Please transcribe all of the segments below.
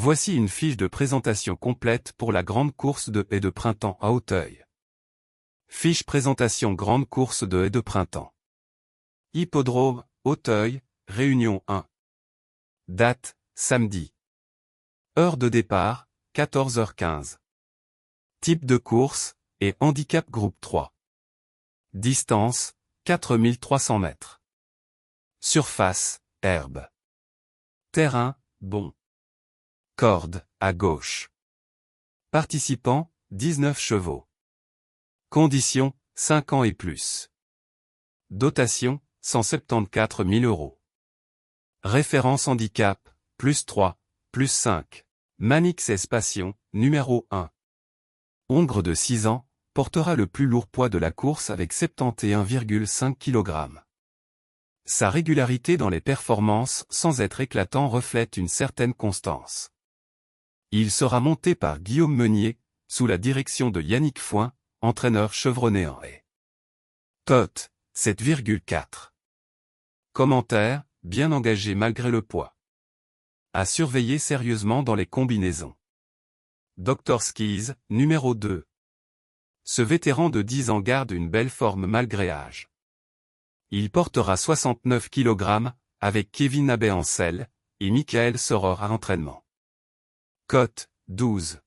Voici une fiche de présentation complète pour la grande course de haies de printemps à Auteuil. Fiche présentation grande course de haies de printemps. Hippodrome, Auteuil, Réunion 1. Date, samedi. Heure de départ, 14h15. Type de course, et handicap groupe 3. Distance, 4300 mètres. Surface, herbe. Terrain, bon. Corde, à gauche. Participants, 19 chevaux. Conditions, 5 ans et plus. Dotation, 174 000 €. Référence handicap, +3, +5. Manix Passion, numéro 1. Hongre de 6 ans, portera le plus lourd poids de la course avec 71,5 kg. Sa régularité dans les performances sans être éclatant reflète une certaine constance. Il sera monté par Guillaume Meunier, sous la direction de Yannick Foin, entraîneur chevronné en haie. Cote, 7,4. Commentaire, bien engagé malgré le poids. À surveiller sérieusement dans les combinaisons. Dr Skis, numéro 2. Ce vétéran de 10 ans garde une belle forme malgré âge. Il portera 69 kg, avec Kevin Abbé-Ancel, et Michael Soror à l'entraînement. Cote, 12.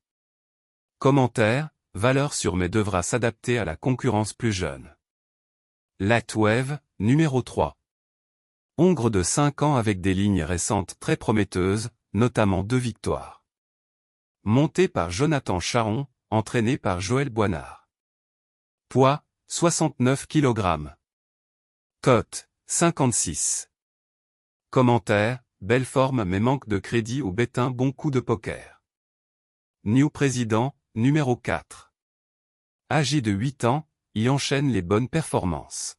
Commentaire, valeur sûre mais devra s'adapter à la concurrence plus jeune. Lightwave, numéro 3. Hongre de 5 ans avec des lignes récentes très prometteuses, notamment 2 victoires. Monté par Jonathan Charon, entraîné par Joël Boinard. Poids, 69 kg. Cote, 56. Commentaire, belle forme mais manque de crédit ou bête un bon coup de poker. New Président, numéro 4. Âgé de 8 ans, il enchaîne les bonnes performances.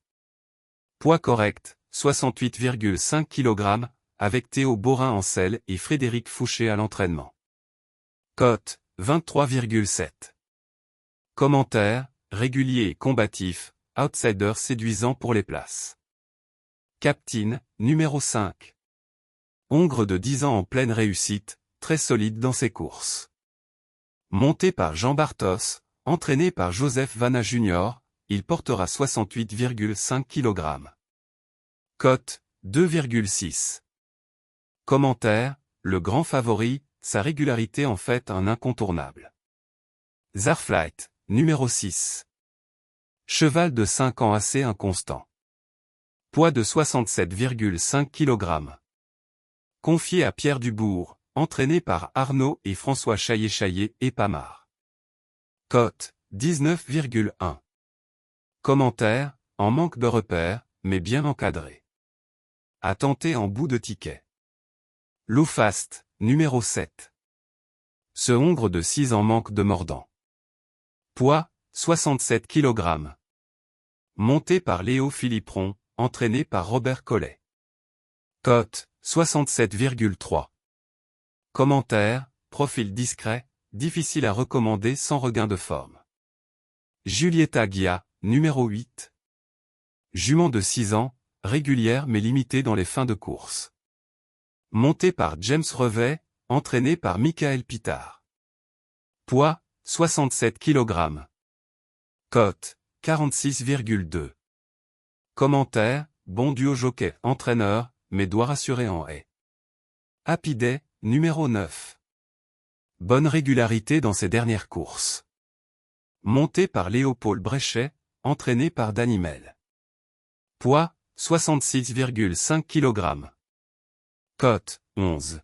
Poids correct, 68,5 kg, avec Théo Borin-Ancel et Frédéric Fouché à l'entraînement. Cote, 23,7. Commentaire, régulier et combatif, outsider séduisant pour les places. Captain, numéro 5. Hongre de 10 ans en pleine réussite, très solide dans ses courses. Monté par Jean Bartos, entraîné par Joseph Vanna Jr., il portera 68,5 kg. Cote, 2,6. Commentaire, le grand favori, sa régularité en fait un incontournable. Zarflight, numéro 6. Cheval de 5 ans assez inconstant. Poids de 67,5 kg. Confié à Pierre Dubourg, entraîné par Arnaud et François Chaillet et Pamar. Cote, 19,1. Commentaire, en manque de repères, mais bien encadré. À tenter en bout de ticket. Loufast, numéro 7. Ce hongre de 6 ans manque de mordant. Poids, 67 kg. Monté par Léo Philippron, entraîné par Robert Collet. Cote, 67,3. Commentaire, profil discret, difficile à recommander sans regain de forme. Julieta Guia, numéro 8. Jument de 6 ans, régulière mais limitée dans les fins de course. Monté par James Revet, entraîné par Michael Pitard. Poids, 67 kg. Cote, 46,2. Commentaire, bon duo jockey, entraîneur, mais doit rassurer en haie. Happy Day, numéro 9. Bonne régularité dans ses dernières courses. Monté par Léopold Bréchet, entraîné par Danimel. Poids, 66,5 kg. Cote, 11.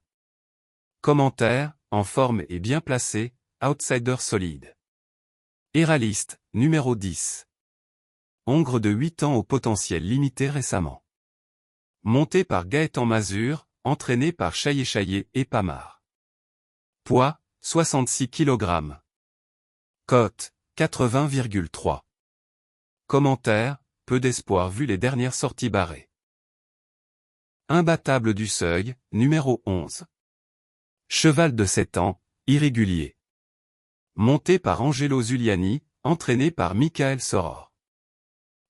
Commentaire, en forme et bien placé, outsider solide. Héraliste, numéro 10. Hongre de 8 ans au potentiel limité récemment. Monté par Gaëtan Mazur, entraîné par Chaillet et Pamar. Poids, 66 kg. Cote, 80,3. Commentaire, peu d'espoir vu les dernières sorties barrées. Imbattable du seuil, numéro 11. Cheval de 7 ans, irrégulier. Monté par Angelo Zuliani, entraîné par Michael Soror.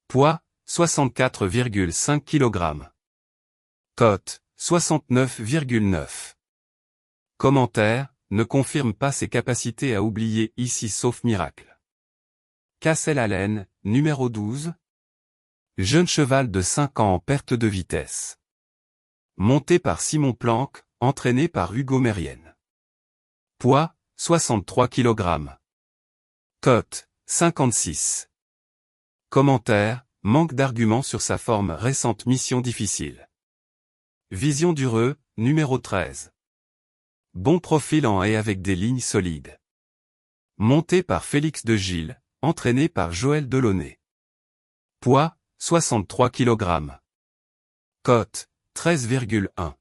Poids, 64,5 kg. Cote, 69,9. Commentaire, ne confirme pas ses capacités à oublier ici sauf miracle. Cassel Allen, numéro 12. Jeune cheval de 5 ans en perte de vitesse. Monté par Simon Planck, entraîné par Hugo Mérienne. Poids, 63 kg. Cote, 56. Commentaire, manque d'arguments sur sa forme récente mission difficile. Vision d'Ureux, numéro 13. Bon profil en haie avec des lignes solides. Monté par Félix de Gilles, entraîné par Joël Delaunay. Poids, 63 kg. Cote, 13,1.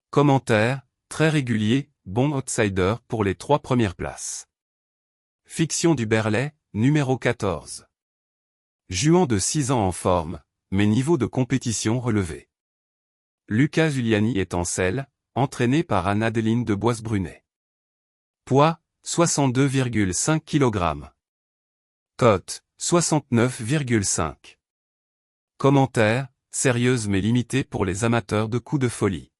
Commentaire, très régulier, bon outsider pour les 3 premières places. Fiction du Berlay, numéro 14. Juan de 6 ans en forme, mais niveau de compétition relevé. Lucas Giuliani est en selle, entraîné par Anne-Adeline de Bois-Brunet. Poids, 62,5 kg. Cote, 69,5. Commentaire, sérieuse mais limitée pour les amateurs de coups de folie.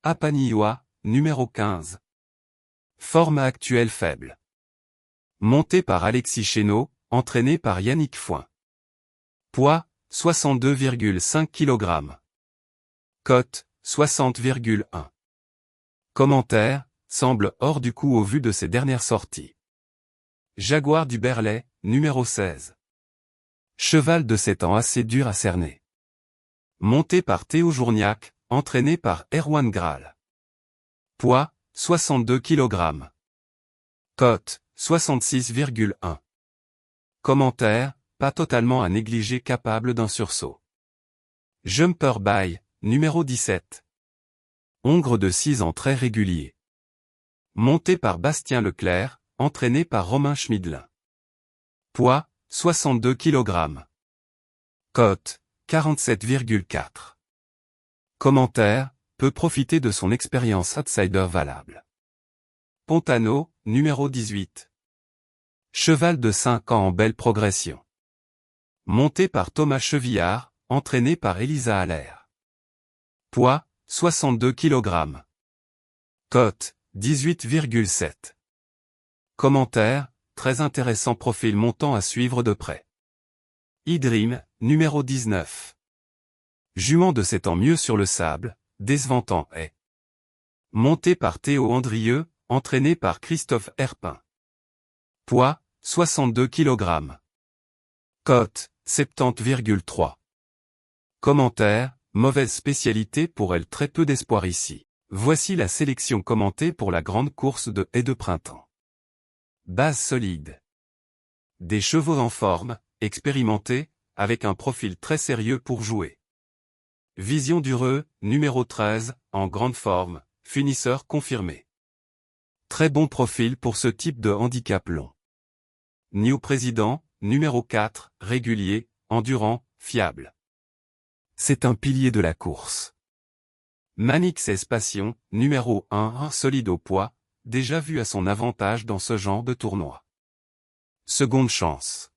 Apaniwa, numéro 15. Forme actuelle faible. Monté par Alexis Chénaud, entraîné par Yannick Foin. Poids, 62,5 kg. Cote, 60,1. Commentaire, semble hors du coup au vu de ses dernières sorties. Jaguar du Berlay, numéro 16. Cheval de 7 ans assez dur à cerner. Monté par Théo Journiac, entraîné par Erwan Graal. Poids, 62 kg. Cote, 66,1. Commentaire, pas totalement à négliger, capable d'un sursaut. Jumper by, numéro 17. Hongre de 6 ans très régulier. Monté par Bastien Leclerc, entraîné par Romain Schmidlin. Poids, 62 kg. Cote, 47,4. Commentaire, peut profiter de son expérience outsider valable. Pontano, numéro 18. Cheval de 5 ans en belle progression. Monté par Thomas Chevillard, entraîné par Elisa Allaire. Poids, 62 kg. Cote, 18,7. Commentaire, très intéressant profil montant à suivre de près. Idrim, numéro 19. Jument de 7 ans mieux sur le sable, décevant en haie. Monté par Théo Andrieux, entraîné par Christophe Herpin. Poids, 62 kg. Cote, 70,3. Commentaire, mauvaise spécialité pour elle, très peu d'espoir ici. Voici la sélection commentée pour la grande course de haie de printemps. Base solide. Des chevaux en forme, expérimentés, avec un profil très sérieux pour jouer. Vision d'Ureux, numéro 13, en grande forme, finisseur confirmé. Très bon profil pour ce type de handicap long. New Président, numéro 4, régulier, endurant, fiable. C'est un pilier de la course. Manix S Passion, numéro 1, solide au poids, déjà vu à son avantage dans ce genre de tournoi. Seconde chance.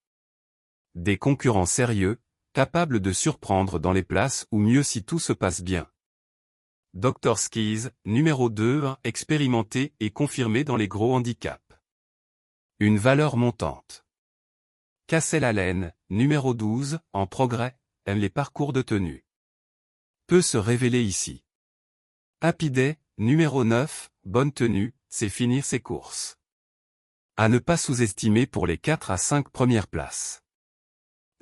Des concurrents sérieux, capables de surprendre dans les places ou mieux si tout se passe bien. Dr Skis, numéro 2, expérimenté et confirmé dans les gros handicaps. Une valeur montante. Cassel Allen, numéro 12, en progrès, aime les parcours de tenue. Peut se révéler ici. Happy Day, numéro 9, bonne tenue, c'est finir ses courses. À ne pas sous-estimer pour les 4 à 5 premières places.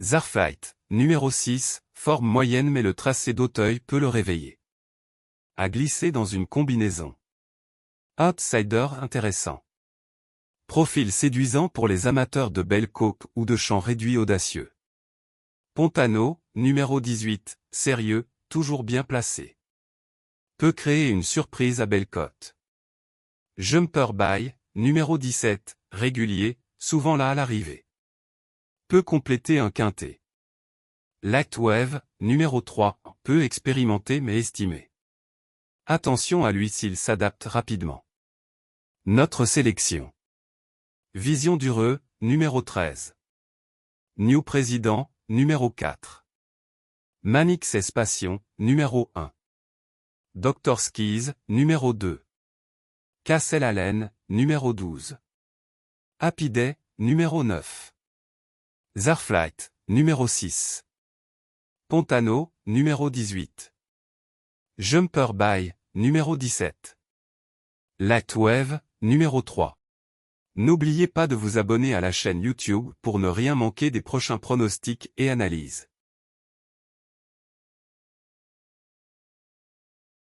Zarfight, numéro 6, forme moyenne mais le tracé d'Auteuil peut le réveiller. À glisser dans une combinaison. Outsider intéressant. Profil séduisant pour les amateurs de belles côtes ou de champs réduits audacieux. Pontano, numéro 18, sérieux, toujours bien placé. Peut créer une surprise à belle cote. Jumper by, numéro 17, régulier, souvent là à l'arrivée. Peut compléter un quintet. Lightwave, numéro 3, peu expérimenté mais estimé. Attention à lui s'il s'adapte rapidement. Notre sélection. Vision d'Ureux, numéro 13. New Président, numéro 4. Manix S Passion, numéro 1. Dr Skis, numéro 2. Castle Allen, numéro 12. Happy Day, numéro 9. Zarflight, numéro 6. Pontano, numéro 18. Jumper By, numéro 17. Lightwave, numéro 3. N'oubliez pas de vous abonner à la chaîne YouTube pour ne rien manquer des prochains pronostics et analyses.